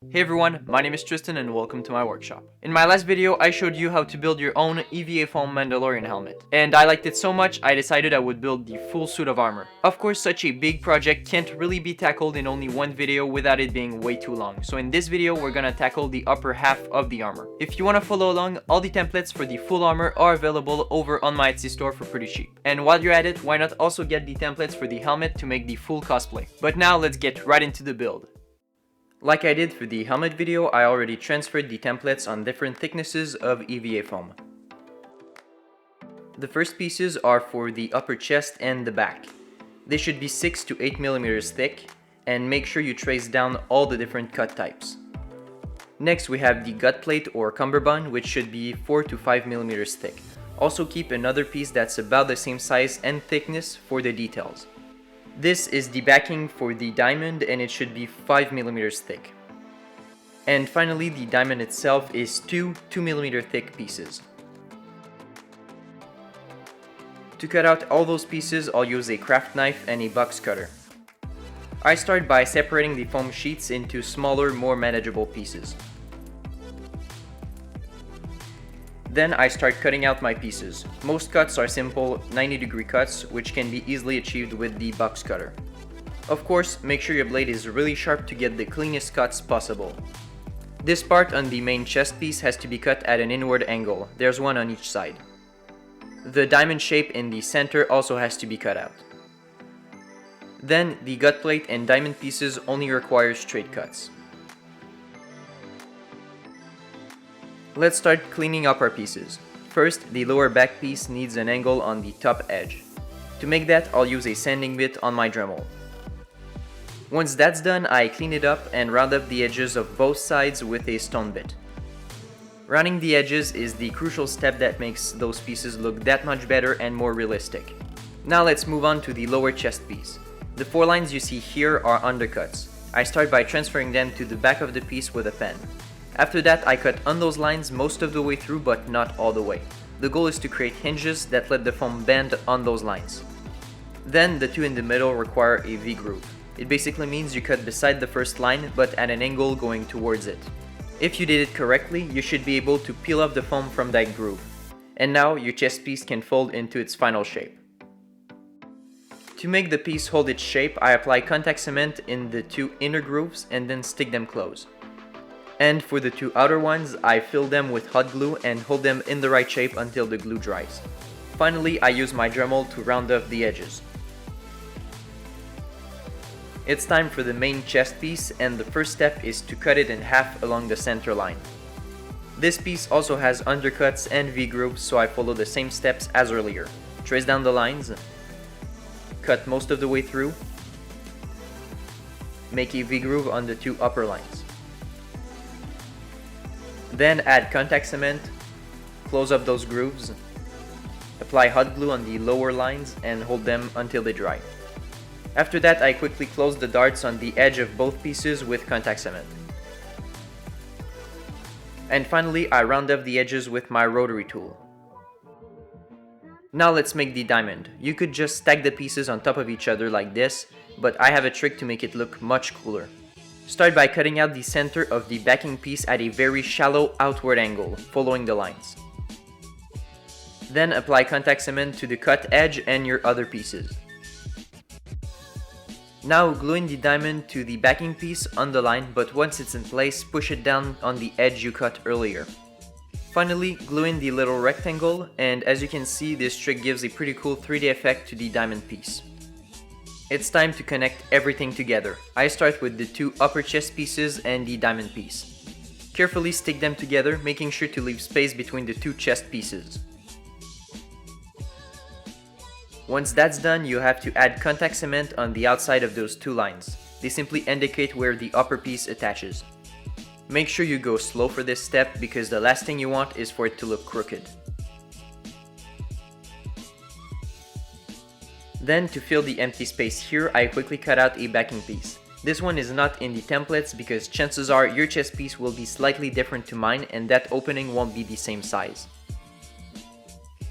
Hey everyone, my name is Tristan and welcome to my workshop. In my last video, I showed you how to build your own EVA foam Mandalorian helmet. And I liked it so much, I decided I would build the full suit of armor. Of course, such a big project can't really be tackled in only one video without it being way too long. So in this video, we're gonna tackle the upper half of the armor. If you wanna follow along, all the templates for the full armor are available over on my Etsy store for pretty cheap. And while you're at it, why not also get the templates for the helmet to make the full cosplay. But now let's get right into the build. Like I did for the helmet video, I already transferred the templates on different thicknesses of EVA foam. The first pieces are for the upper chest and the back. They should be 6 to 8 millimeters thick, and make sure you trace down all the different cut types. Next we have the gut plate or cummerbund, which should be 4 to 5 millimeters thick. Also keep another piece that's about the same size and thickness for the details. This is the backing for the diamond and it should be 5 millimeters thick. And finally, the diamond itself is two 2mm thick pieces. To cut out all those pieces, I'll use a craft knife and a box cutter. I start by separating the foam sheets into smaller, more manageable pieces. Then I start cutting out my pieces. Most cuts are simple 90-degree cuts, which can be easily achieved with the box cutter. Of course, make sure your blade is really sharp to get the cleanest cuts possible. This part on the main chest piece has to be cut at an inward angle. There's one on each side. The diamond shape in the center also has to be cut out. Then the gut plate and diamond pieces only require straight cuts. Let's start cleaning up our pieces. First, the lower back piece needs an angle on the top edge. To make that, I'll use a sanding bit on my Dremel. Once that's done, I clean it up and round up the edges of both sides with a stone bit. Rounding the edges is the crucial step that makes those pieces look that much better and more realistic. Now let's move on to the lower chest piece. The 4 lines you see here are undercuts. I start by transferring them to the back of the piece with a pen. After that, I cut on those lines most of the way through, but not all the way. The goal is to create hinges that let the foam bend on those lines. Then, the two in the middle require a V-groove. It basically means you cut beside the first line, but at an angle going towards it. If you did it correctly, you should be able to peel off the foam from that groove. And now, your chest piece can fold into its final shape. To make the piece hold its shape, I apply contact cement in the 2 inner grooves and then stick them close. And for the 2 outer ones, I fill them with hot glue and hold them in the right shape until the glue dries. Finally, I use my Dremel to round off the edges. It's time for the main chest piece, and the first step is to cut it in half along the center line. This piece also has undercuts and V-grooves, so I follow the same steps as earlier. Trace down the lines, cut most of the way through, make a V-groove on the 2 upper lines. Then add contact cement, close up those grooves, apply hot glue on the lower lines and hold them until they dry. After that, I quickly close the darts on the edge of both pieces with contact cement. And finally, I round up the edges with my rotary tool. Now let's make the diamond. You could just stack the pieces on top of each other like this, but I have a trick to make it look much cooler. Start by cutting out the center of the backing piece at a very shallow outward angle, following the lines. Then apply contact cement to the cut edge and your other pieces. Now glue in the diamond to the backing piece on the line, but once it's in place, push it down on the edge you cut earlier. Finally, glue in the little rectangle, and as you can see, this trick gives a pretty cool 3D effect to the diamond piece. It's time to connect everything together. I start with the 2 upper chest pieces and the diamond piece. Carefully stick them together, making sure to leave space between the 2 chest pieces. Once that's done, you have to add contact cement on the outside of those 2 lines. They simply indicate where the upper piece attaches. Make sure you go slow for this step because the last thing you want is for it to look crooked. Then, to fill the empty space here, I quickly cut out a backing piece. This one is not in the templates because chances are your chest piece will be slightly different to mine and that opening won't be the same size.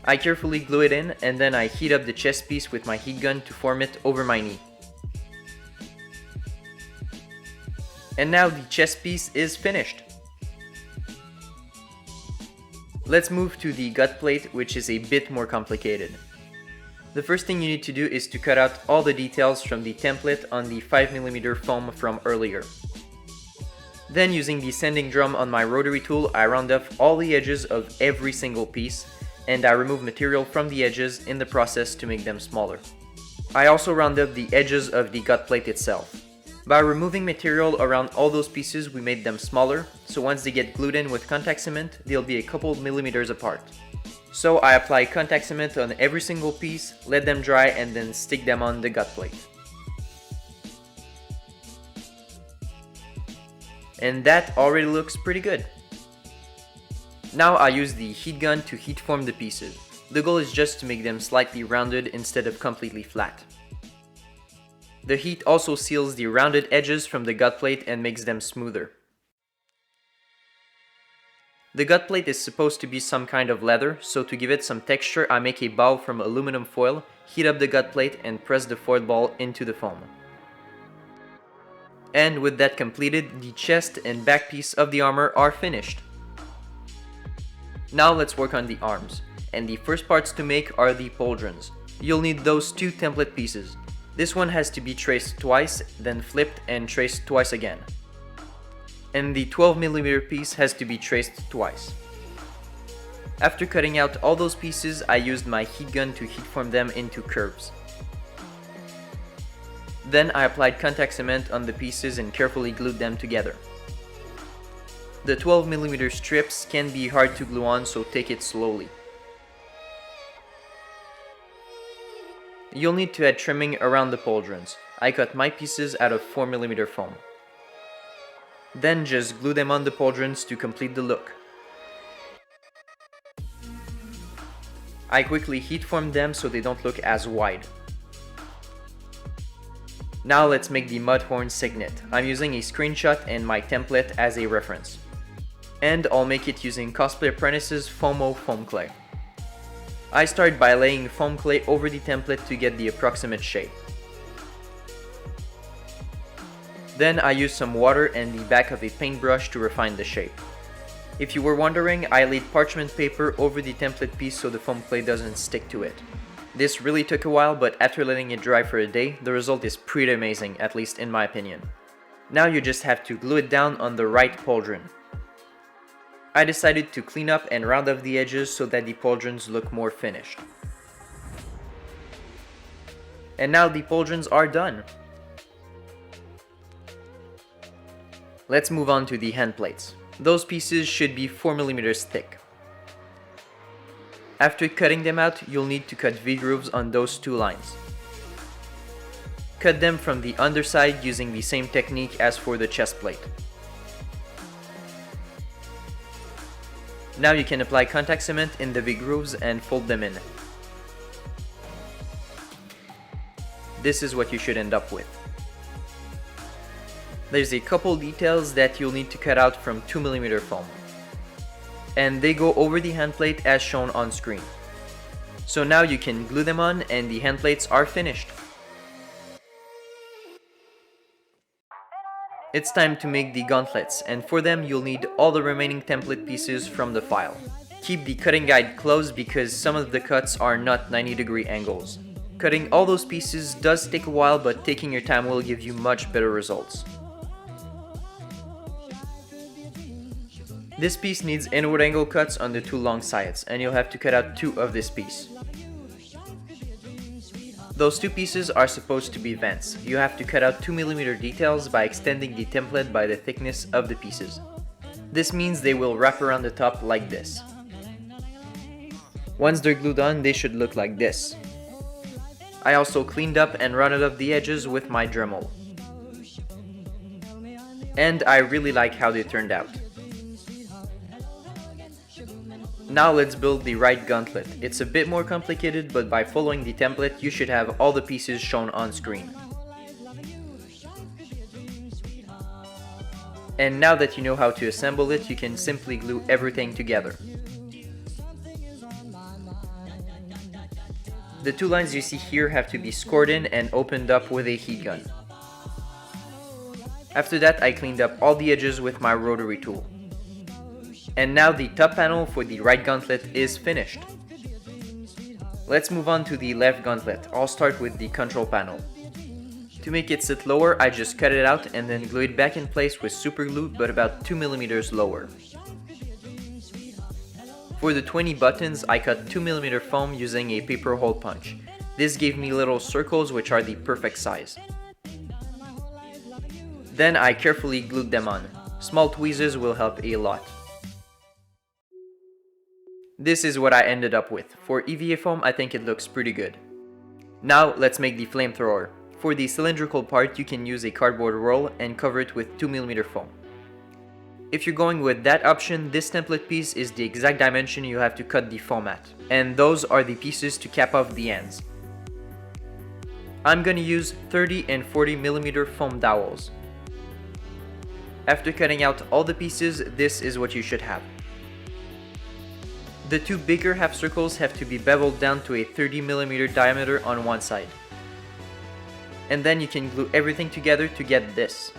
I carefully glue it in and then I heat up the chest piece with my heat gun to form it over my knee. And now the chest piece is finished. Let's move to the gut plate, which is a bit more complicated. The first thing you need to do is to cut out all the details from the template on the 5mm foam from earlier. Then, using the sanding drum on my rotary tool, I round off all the edges of every single piece, and I remove material from the edges in the process to make them smaller. I also round up the edges of the gut plate itself. By removing material around all those pieces, we made them smaller, so once they get glued in with contact cement, they'll be a couple millimeters apart. So I apply contact cement on every single piece, let them dry, and then stick them on the gut plate. And that already looks pretty good. Now I use the heat gun to heat form the pieces. The goal is just to make them slightly rounded instead of completely flat. The heat also seals the rounded edges from the gut plate and makes them smoother. The gut plate is supposed to be some kind of leather, so to give it some texture, I make a ball from aluminum foil, heat up the gut plate, and press the foil ball into the foam. And with that completed, the chest and back piece of the armor are finished. Now let's work on the arms, and the first parts to make are the pauldrons. You'll need those two template pieces. This one has to be traced twice, then flipped and traced twice again. And the 12mm piece has to be traced twice. After cutting out all those pieces, I used my heat gun to heat form them into curves. Then I applied contact cement on the pieces and carefully glued them together. The 12mm strips can be hard to glue on, so take it slowly. You'll need to add trimming around the pauldrons. I cut my pieces out of 4mm foam. Then just glue them on the pauldrons to complete the look. I quickly heat form them so they don't look as wide. Now let's make the mud horn signet. I'm using a screenshot and my template as a reference. And I'll make it using Cosplay Apprentice's Foamo foam clay. I start by laying foam clay over the template to get the approximate shape. Then I use some water and the back of a paintbrush to refine the shape. If you were wondering, I laid parchment paper over the template piece so the foam clay doesn't stick to it. This really took a while, but after letting it dry for a day, the result is pretty amazing, at least in my opinion. Now you just have to glue it down on the right pauldron. I decided to clean up and round off the edges so that the pauldrons look more finished. And now the pauldrons are done. Let's move on to the hand plates. Those pieces should be 4mm thick. After cutting them out, you'll need to cut V-grooves on those two lines. Cut them from the underside using the same technique as for the chest plate. Now you can apply contact cement in the V-grooves and fold them in. This is what you should end up with. There's a couple details that you'll need to cut out from 2mm foam. And they go over the hand plate as shown on screen. So now you can glue them on and the hand plates are finished. It's time to make the gauntlets, and for them you'll need all the remaining template pieces from the file. Keep the cutting guide closed because some of the cuts are not 90-degree angles. Cutting all those pieces does take a while, but taking your time will give you much better results. This piece needs inward angle cuts on the two long sides, and you'll have to cut out two of this piece. Those two pieces are supposed to be vents. You have to cut out 2mm details by extending the template by the thickness of the pieces. This means they will wrap around the top like this. Once they're glued on, they should look like this. I also cleaned up and rounded up the edges with my Dremel. And I really like how they turned out. Now let's build the right gauntlet. It's a bit more complicated, but by following the template, you should have all the pieces shown on screen. And now that you know how to assemble it, you can simply glue everything together. The two lines you see here have to be scored in and opened up with a heat gun. After that, I cleaned up all the edges with my rotary tool. And now the top panel for the right gauntlet is finished. Let's move on to the left gauntlet. I'll start with the control panel. To make it sit lower, I just cut it out and then glue it back in place with super glue, but about 2 mm lower. For the 20 buttons, I cut 2 mm foam using a paper hole punch. This gave me little circles which are the perfect size. Then I carefully glued them on. Small tweezers will help a lot. This is what I ended up with. For EVA foam, I think it looks pretty good. Now let's make the flamethrower. For the cylindrical part, you can use a cardboard roll and cover it with 2 mm foam. If you're going with that option, this template piece is the exact dimension you have to cut the foam at. And those are the pieces to cap off the ends. I'm gonna use 30 and 40 mm foam dowels. After cutting out all the pieces, this is what you should have. The two bigger half circles have to be beveled down to a 30 mm diameter on one side. And then you can glue everything together to get this.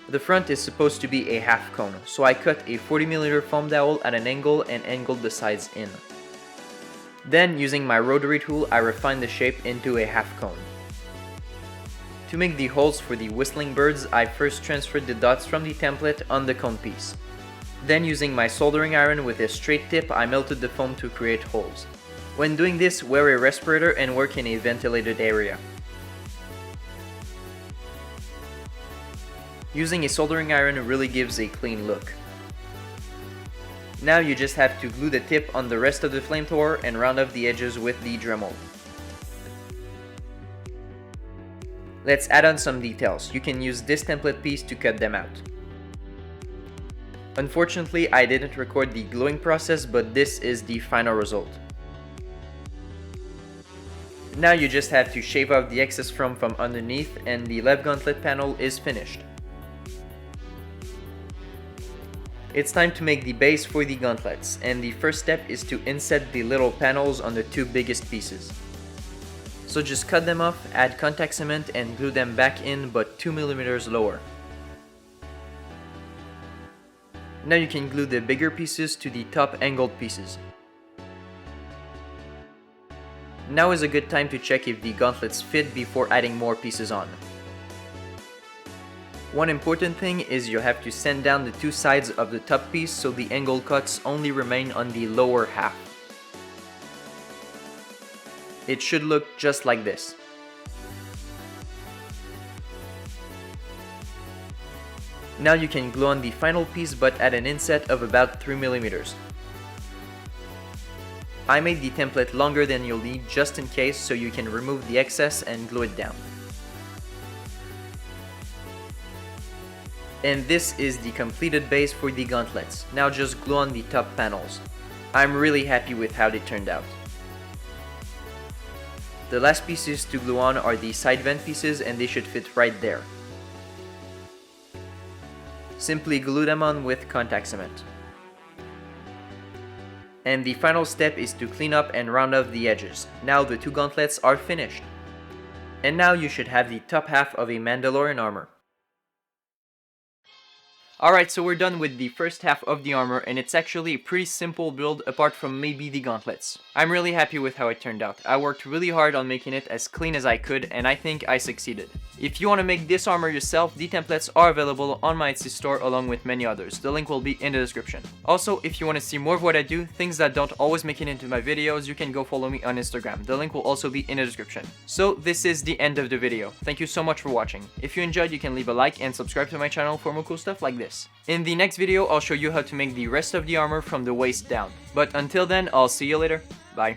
The front is supposed to be a half cone, so I cut a 40 mm foam dowel at an angle and angled the sides in. Then, using my rotary tool, I refined the shape into a half cone. To make the holes for the whistling birds, I first transferred the dots from the template on the cone piece. Then, using my soldering iron with a straight tip, I melted the foam to create holes. When doing this, wear a respirator and work in a ventilated area. Using a soldering iron really gives a clean look. Now you just have to glue the tip on the rest of the flamethrower and round off the edges with the Dremel. Let's add on some details. You can use this template piece to cut them out. Unfortunately, I didn't record the gluing process, but this is the final result. Now you just have to shave off the excess from underneath and the left gauntlet panel is finished. It's time to make the base for the gauntlets, and the first step is to inset the little panels on the two biggest pieces. So just cut them off, add contact cement and glue them back in, but 2 mm lower. Now you can glue the bigger pieces to the top angled pieces. Now is a good time to check if the gauntlets fit before adding more pieces on. One important thing is you have to sand down the two sides of the top piece so the angle cuts only remain on the lower half. It should look just like this. Now you can glue on the final piece, but at an inset of about 3 mm. I made the template longer than you'll need just in case, so you can remove the excess and glue it down. And this is the completed base for the gauntlets. Now just glue on the top panels. I'm really happy with how they turned out. The last pieces to glue on are the side vent pieces and they should fit right there. Simply glue them on with contact cement. And the final step is to clean up and round off the edges. Now the two gauntlets are finished. And now you should have the top half of a Mandalorian armor. Alright, so we're done with the first half of the armor, and it's actually a pretty simple build apart from maybe the gauntlets. I'm really happy with how it turned out. I worked really hard on making it as clean as I could, and I think I succeeded. If you want to make this armor yourself, the templates are available on my Etsy store along with many others. The link will be in the description. Also, if you want to see more of what I do, things that don't always make it into my videos, you can go follow me on Instagram. The link will also be in the description. So this is the end of the video. Thank you so much for watching. If you enjoyed, you can leave a like and subscribe to my channel for more cool stuff like this. In the next video, I'll show you how to make the rest of the armor from the waist down. But until then, I'll see you later. Bye.